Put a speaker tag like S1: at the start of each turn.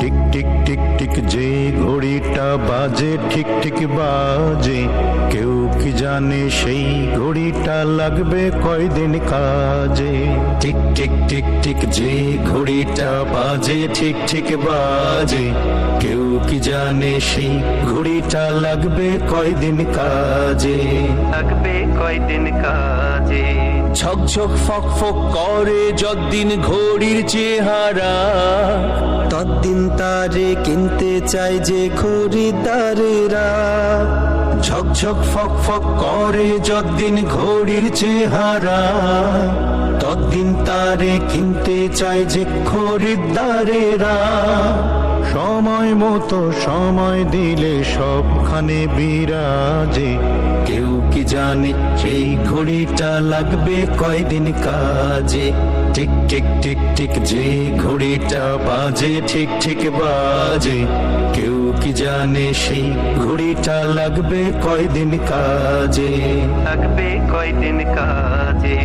S1: Tick tick tick tick যে ঘড়িটা বাজে ঠিক ঠিক বাজে, কেউ কি জানে সেই ঘড়িটা লাগবে কয়দিন কাজে। টিক টিক টিক টিক যে ঘড়িটা বাজে ঠিক ঠিক বাজে, কেউ কি জানে সেই ঘড়িটা লাগবে কয়দিন কাজে।
S2: লাগবে কয়দিন কাজে।
S3: ঝকঝক ফক ফক করে যতদিন ঘড়ির চেহারা,
S2: ততদিন তারে কিনতে চাই যে খরিদ্দারেরা।
S1: ঝকঝক ফক ফক করে যতদিন ঘড়ির চেহারা, ততদিন তারে কিনতে চায় যে খরিদ্দারেরা। সময় মতো সময় দিলে সবখানে বিরাজে, কেউ কি জানে সেই ঘড়িটা লাগবে কয়দিন কাজে। টিক টিক টিক টিক যে ঘড়িটা বাজে ঠিক ঠিক বাজে, কেউ কি জানে সেই ঘড়িটা লাগবে কয়দিন কাজে।
S2: লাগবে কয়দিন কাজে।